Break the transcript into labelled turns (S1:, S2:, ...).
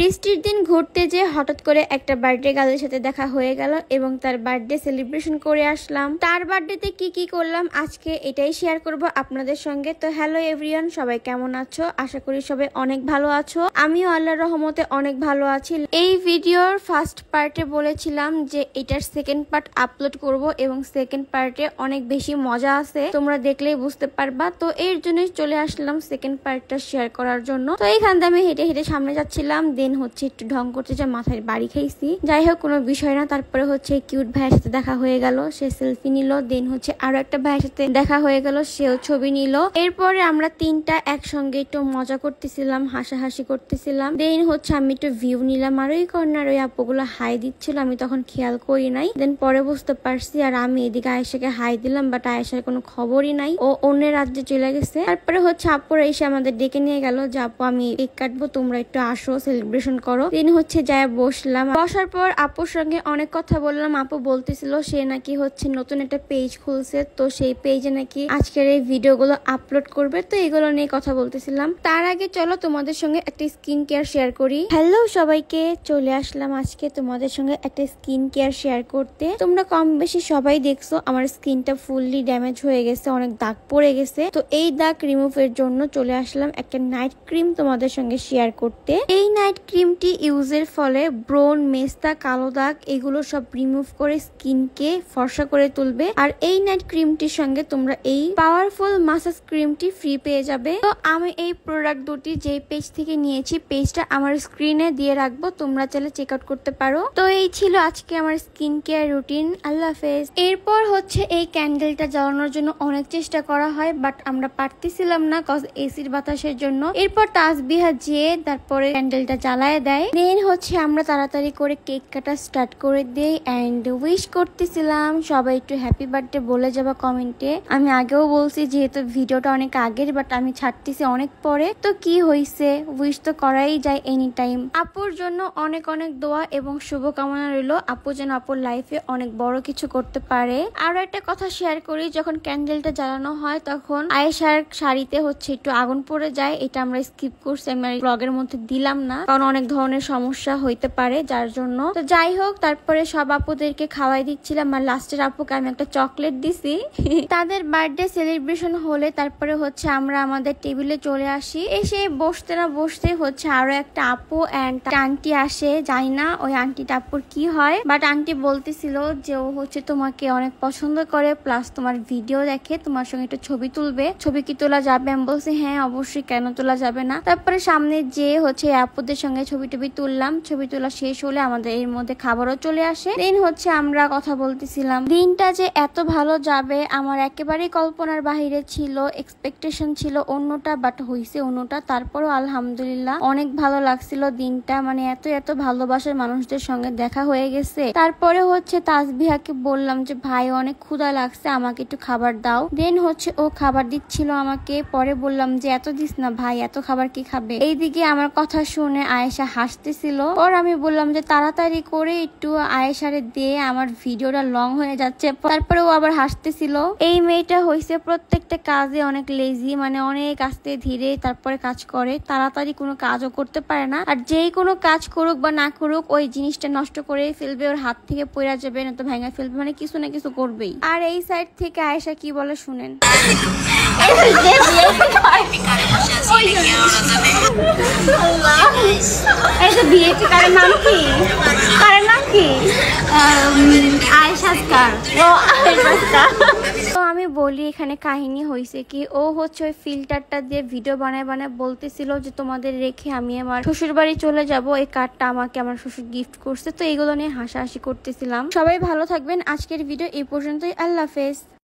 S1: বৃষ্টির দিন ঘুরতে যে হঠাৎ করে একটা বার্থডে গার্লের সাথে দেখা হয়ে গেল এবং তার বার্থডে সেলিব্রেশন করে আসলাম। তার বার্থডেতে কি করলাম আজকে এটাই শেয়ার করব আপনাদের সঙ্গে। তো হ্যালো এভরিওয়ান, সবাই কেমন আছো? আশা করি সবাই অনেক ভালো আছো। আমিও আল্লাহর রহমতে অনেক ভালো আছি। এই ভিডিওর ফার্স্ট পার্টে বলেছিলাম যে এটার সেকেন্ড পার্ট আপলোড করব এবং সেকেন্ড পার্টে অনেক বেশি মজা আছে, তোমরা দেখলেই বুঝতে পারবা। তো এর জন্যই চলে আসলাম সেকেন্ড পার্টটা শেয়ার করার জন্য। তো এইখান থেকে আমি হেঁটে হেঁটে সামনে যাচ্ছিলাম, দেন হচ্ছে একটু ঢং করতে যা মাথায় বাড়ি খাইছি। যাই হোক, কোনো বিষয় না। তারপরে হচ্ছে কিউট ভাইয়ের সাথে দেখা হয়ে গেল, সে সেলফি নিল। দেন হচ্ছে আরো একটা ভাইয়ের সাথে দেখা হয়ে গেল, সেও ছবি নিল। এরপরে আমরা তিনটা একসঙ্গে একটু মজা করতেছিলাম, হাসাহাসি করতেছিলাম। দেন হচ্ছে আমি একটু ভিউ নিলাম, আর ওই কর্নার ওই আপুগুলো হাই দিচ্ছিল, আমি তখন খেয়াল করি নাই। দেন পরে বুঝতে পারছি, আর আমি এদিকে আয়েশাকে হাই দিলাম, বাট আয়েশার কোনো খবরই নাই, ও অন্যের রাজ্যে চলে গেছে। তারপরে হচ্ছে আপুরা এসে আমাদের ডেকে নিয়ে গেল যে আপু আমি কেক কাটবো, তোমরা একটু আসো সেলিব্রেশন করো। দিন হচ্ছে যায় বসলাম। বসার পর আপুর সঙ্গে অনেক কথা বললাম। আপু বলতেছিল সে নাকি হচ্ছে নতুন একটা পেজ খুলছে, তো সেই পেজে নাকি আজকের এই ভিডিওগুলো আপলোড করবে। তো এগুলো নিয়ে কথা বলতেছিলাম। তার আগে চলো তোমাদের সঙ্গে একটা স্কিন কেয়ার শেয়ার করি। হ্যালো সবাইকে, চলে আসলাম আজকে তোমাদের সঙ্গে একটা স্কিন কেয়ার শেয়ার করতে। তোমরা কম বেশি সবাই দেখছো আমার স্কিনটা ফুললি ড্যামেজ হয়ে গেছে, অনেক দাগ পড়ে গেছে। তো এই দাগ রিমুভের জন্য চলে আসলাম একটা নাইট ক্রিম তোমাদের সঙ্গে শেয়ার করতে। এই নাইট ক্রিমটি ইউজের ফলে ব্রন, মেস্তা, কালো দাগ এগুলো সব রিমুভ করে স্কিনকে ফর্সা করে তুলবে। আর এই নাইট ক্রিমটির সঙ্গে তোমরা এই পাওয়ারফুল মাসাজ ক্রিমটি ফ্রি পেয়ে যাবে। তো আমি এই প্রোডাক্ট দুটি যে পেজ থেকে নিয়েছি, পেজটা আমার স্ক্রিনে দিয়ে রাখবো, তোমরা চাইলে চেক আউট করতে পারো। তো এই ছিল আজকে আমার স্কিন কেয়ার রুটিন। আল্লাহ হাফেজ। এরপর হচ্ছে এই ক্যান্ডেলটা জ্বালানোর জন্য অনেক চেষ্টা করা হয়, বাট আমরা পারতেছিলাম না কজ এসির বাতাসের জন্য। এরপর তাসবিহা যেয়ে তারপরে ক্যান্ডেলটা জ্বালায় দেয়। দেন হচ্ছে আমরা তাড়াতাড়ি করে কেক কাটা স্টার্ট করে দেই এন্ড উইশ করতেছিলাম সবাই একটু হ্যাপি বার্থডে বলে যাবা কমেন্টে। আমি আগেও বলছি যেহেতু ভিডিওটা অনেক আগের, বাট আমি ছাড়তেছি অনেক পরে, তো কি হয়েছে, উইশ তো করাই যায় এনি টাইম। আপুর জন্য অনেক অনেক দোয়া এবং শুভকামনা রইল, আপু যেন আপুর লাইফে অনেক বড় কিছু করতে পারে। আরো একটা কথা শেয়ার করি, যখন ক্যান্ডেলটা জ্বালানো হয় তখন আয়েশার শাড়িতে হচ্ছে একটু আগুন পড়ে যায়, এটা আমরা স্কিপ করছি, আমি ব্লগের মধ্যে দিলাম না কারণ অনেক ধরনের সমস্যা হইতে পারে যার জন্য। তো যাই হোক, তারপরে সব আপুদেরকে খাওয়াই দিচ্ছিলাম, আর লাস্টের আপুকে আমি একটা চকলেট দিছি। তাদের বার্থডে সেলিব্রেশন হলে তারপরে হচ্ছে আমরা আমাদের টেবিলে চলে আসি। এসে বসতে না বসতে হচ্ছে আরো একটা আপু এন্ড আন্টি আসে, জানি না ওই আন্টিটা আপুর কি হয়, বাট আন্টি বলতেছিল যে ও হচ্ছে তোমাকে অনেক পছন্দ করে, প্লাস তোমার ভিডিও দেখে, তোমার সঙ্গে একটু ছবি তুলবে। ছবি কি তোলা যাবে? আমি বলছি হ্যাঁ অবশ্যই, কেন তোলা যাবে না। তারপরে সামনে যে হচ্ছে আপুদের সঙ্গে ছবি টবি তুললাম। ছবি তোলা শেষ হলে আমাদের এর মধ্যে খাবারও চলে আসে। দিন হচ্ছে আমরা কথা বলতেছিলাম। দিনটা যে এত ভালো যাবে আমার একেবারেই কল্পনার বাহিরে ছিল, এক্সপেকটেশন ছিল অন্যটা, বাট হইছে অন্যটা। তারপরও আলহামদুলিল্লাহ অনেক ভালো লাগছিল দিনটা, মানে এত এত ভালোবাসার মানুষদের সঙ্গে দেখা হয়ে গেছে। তারপরে হচ্ছে তাসবিহাকে বললাম যে ভাই অনেক ক্ষুধা লাগছে, আমাকে একটু খাবার দাও। দেন হচ্ছে ও খাবার দিচ্ছিল আমাকে। পরে বললাম যে এত দিস না ভাই, এত খাবার কি খাবে। এইদিকে আমার কথা শুনে আয়েশা হাসতেছিল। পর আমি বললাম যে তাড়াতাড়ি করে একটু আয়েশারে দিয়ে, আমার ভিডিওটা লং হয়ে যাচ্ছে। তারপরে ও আবার হাসতেছিল। এই মেয়েটা হয়েছে প্রত্যেকটা কাজে অনেক লেজি, মানে অনেক আস্তে ধীরে তারপরে কাজ করে, তাড়াতাড়ি কোনো কাজও করতে পারে না। আর যেই কোনো কাজ করুক বা না করুক ওই জিনিসটা নষ্ট করে ফেলবে, ওর হাত থেকে পড়ে যাবে, না তো ভেঙে ফেলবে, মানে কিছু না কিছু করবেই। আর এই সাইড থেকে আয়েশা কি বলে শুনেন। তো আমি বলি এখানে কাহিনী হয়েছে কি, ও হচ্ছে ওই ফিল্টারটা দিয়ে ভিডিও বানায় বানায় বলতেছিল যে তোমাদের রেখে আমি আমার শ্বশুর বাড়ি চলে যাব, এই কার্ডটা আমাকে আমার শ্বশুর গিফট করছে। তো এগুলো নিয়ে হাসাহাসি করতেছিলাম। সবাই ভালো থাকবেন। আজকের ভিডিও এই পর্যন্তই। আল্লাহ হাফেজ।